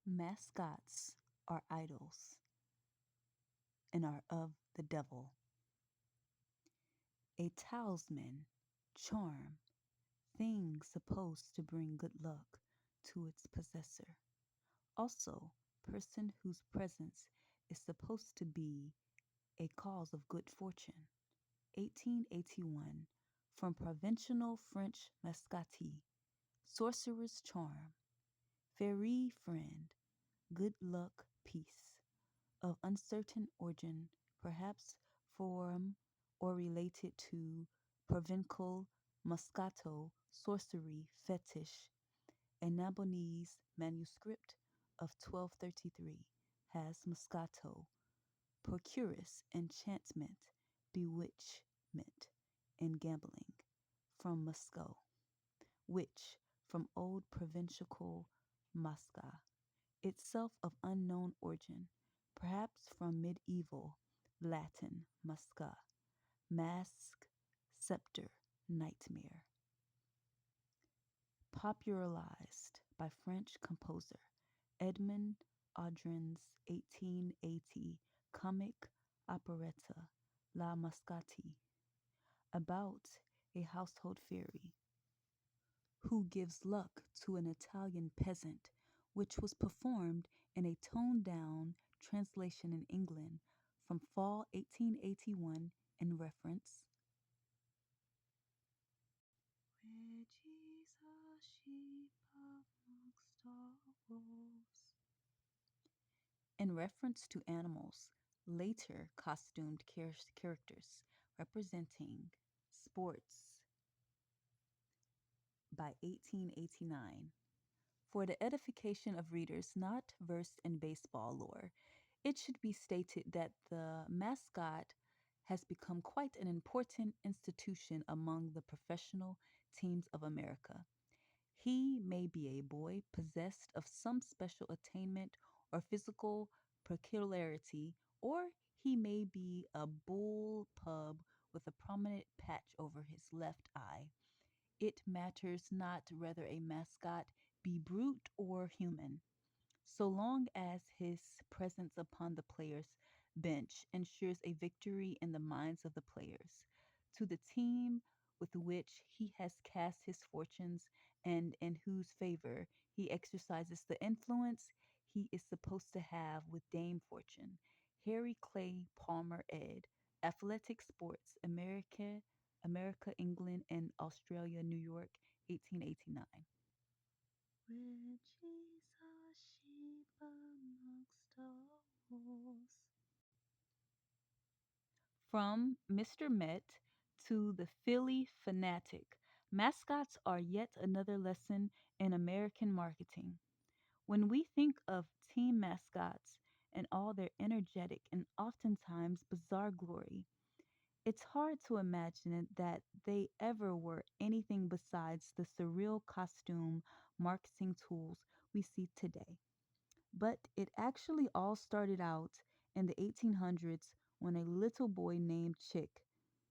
Mascots are idols and are of the devil, a talisman, charm, thing supposed to bring good luck to its possessor. Also, person whose presence is supposed to be a cause of good fortune. 1881, from Provençal French mascotti, sorcerer's charm, fairy friend, good luck, peace. Of uncertain origin, perhaps from or related to Provencal Moscato sorcery fetish. A Narbonnese manuscript of 1233 has Moscato, procuress, enchantment, bewitchment, and gambling, from Moscow, which from old provincial Mosca, itself of unknown origin, perhaps from medieval Latin musca, mask, scepter, nightmare. Popularized by French composer Edmond Audrin's 1880 comic operetta La Mascotte, about a household fairy who gives luck to an Italian peasant, which was performed in a toned down translation in England from fall 1881 in reference. Where Jesus sheep amongst wolves. In reference to animals, later costumed characters representing sports by 1889. For the edification of readers not versed in baseball lore, it should be stated that the mascot has become quite an important institution among the professional teams of America. He may be a boy possessed of some special attainment or physical peculiarity, or he may be a bull pub with a prominent patch over his left eye. It matters not whether a mascot be brute or human, so long as his presence upon the player's bench ensures a victory in the minds of the players, to the team with which he has cast his fortunes and in whose favor he exercises the influence he is supposed to have with Dame Fortune. Harry Clay Palmer ed. Athletic Sports, America, England, and Australia, New York, 1889. Where Jesus sheep amongst wolves. From Mr. Met to the Philly fanatic, mascots are yet another lesson in American marketing. When we think of team mascots and all their energetic and oftentimes bizarre glory, it's hard to imagine that they ever were anything besides the surreal costume marketing tools we see today. But it actually all started out in the 1800s when a little boy named Chick,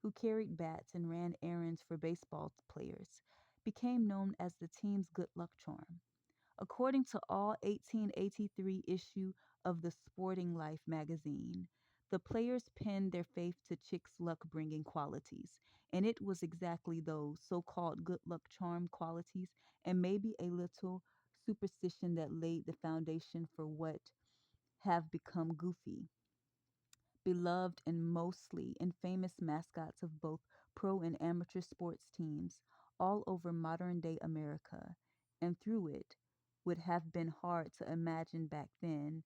who carried bats and ran errands for baseball players, became known as the team's good luck charm. According to all 1883 issue of the Sporting Life magazine, the players pinned their faith to Chick's luck-bringing qualities, and it was exactly those so-called good luck charm qualities and maybe a little superstition that laid the foundation for what have become goofy, beloved and mostly infamous mascots of both pro and amateur sports teams all over modern day America, and through it would have been hard to imagine back then.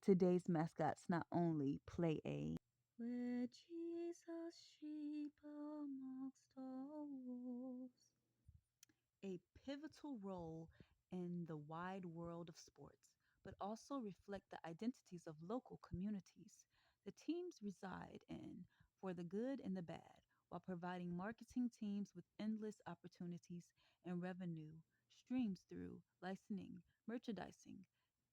Today's mascots not only play a where Jesus sheep amongst all wolves, a pivotal role in the wide world of sports, but also reflect the identities of local communities the teams reside in, for the good and the bad, while providing marketing teams with endless opportunities and revenue streams through licensing, merchandising,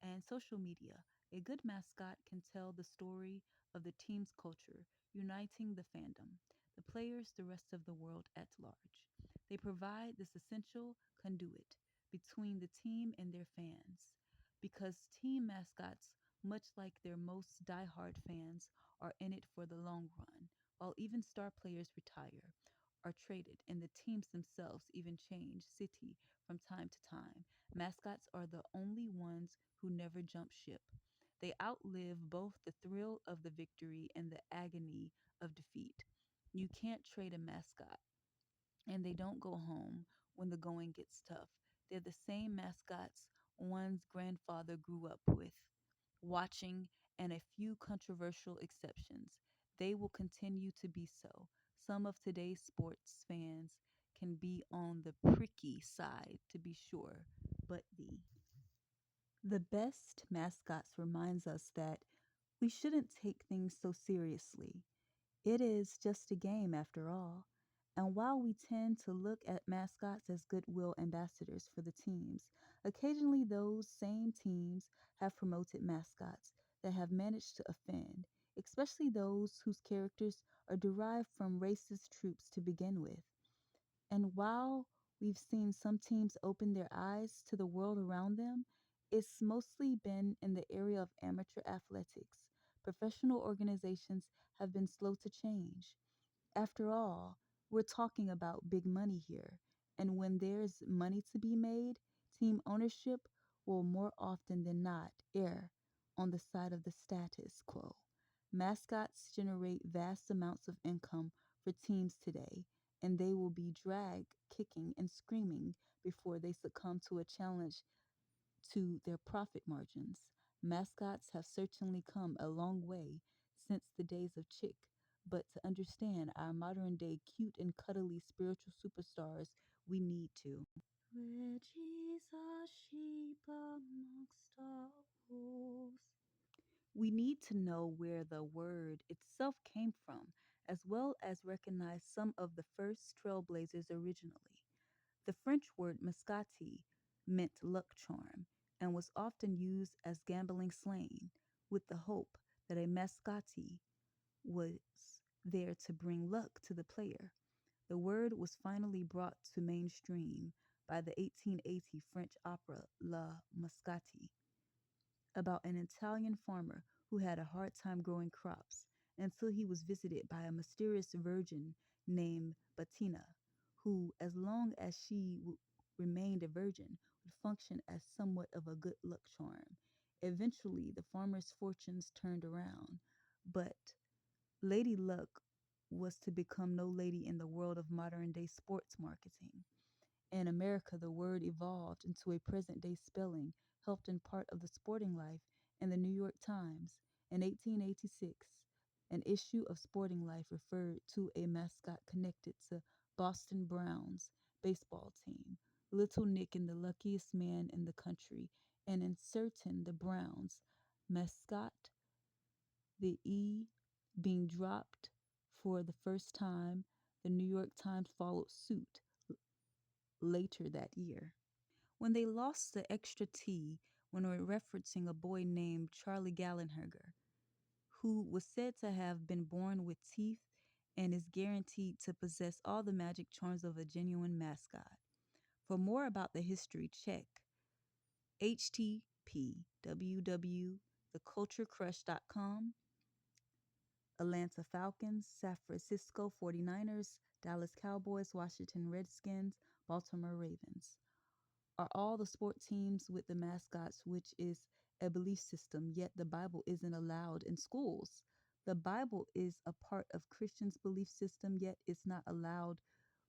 and social media. A good mascot can tell the story of the team's culture, uniting the fandom, the players, the rest of the world at large. They provide this essential conduit between the team and their fans. because team mascots, much like their most diehard fans, are in it for the long run, while even star players retire, are traded, and the teams themselves even change city from time to time. Mascots are the only ones who never jump ship. They outlive both the thrill of the victory and the agony of defeat. You can't trade a mascot, and they don't go home when the going gets tough. They're the same mascots one's grandfather grew up with, watching, and a few controversial exceptions. They will continue to be so. Some of today's sports fans can be on the pricky side, to be sure, but the best mascots reminds us that we shouldn't take things so seriously. It is just a game after all. And while we tend to look at mascots as goodwill ambassadors for the teams, occasionally those same teams have promoted mascots that have managed to offend, especially those whose characters are derived from racist troops to begin with. And while we've seen some teams open their eyes to the world around them, it's mostly been in the area of amateur athletics. Professional organizations have been slow to change. After all, we're talking about big money here, and when there's money to be made, team ownership will more often than not err on the side of the status quo. Mascots generate vast amounts of income for teams today, and they will be dragged kicking and screaming before they succumb to a challenge to their profit margins. Mascots have certainly come a long way since the days of Chick, but to understand our modern day cute and cuddly spiritual superstars, we need to. Where Jesus sheep amongst our wolves. We need to know where the word itself came from, as well as recognize some of the first trailblazers originally. The French word mascotte meant luck charm and was often used as gambling slang, with the hope that a mascotte was there to bring luck to the player. The word was finally brought to mainstream by the 1880 French opera La Mascotte, about an Italian farmer who had a hard time growing crops until he was visited by a mysterious virgin named Bettina, who, as long as she remained a virgin, would function as somewhat of a good luck charm. Eventually, the farmer's fortunes turned around, but Lady Luck was to become no lady in the world of modern day sports marketing. In America, the word evolved into a present day spelling, helped in part of the sporting life in the New York Times. In 1886, an issue of Sporting Life referred to a mascot connected to Boston Browns baseball team, Little Nick and the luckiest man in the country, and inserting the Browns mascot, the E being dropped for the first time. The New York Times followed suit later that year. When they lost the extra T when referencing a boy named Charlie Gallagher, who was said to have been born with teeth and is guaranteed to possess all the magic charms of a genuine mascot. For more about the history, check http www.theculturecrush.com, Atlanta Falcons, San Francisco 49ers, Dallas Cowboys, Washington Redskins, Baltimore Ravens are all the sport teams with the mascots, which is a belief system, yet the Bible isn't allowed in schools. The Bible is a part of Christians' belief system, yet it's not allowed,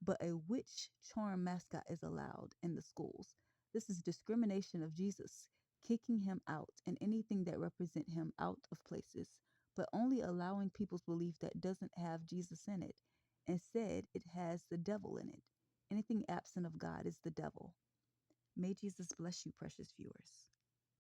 but a witch charm mascot is allowed in the schools. This is discrimination of Jesus, kicking him out and anything that represent him out of places, but only allowing people's belief that doesn't have Jesus in it. Instead, it has the devil in it. Anything absent of God is the devil. May Jesus bless you, precious viewers.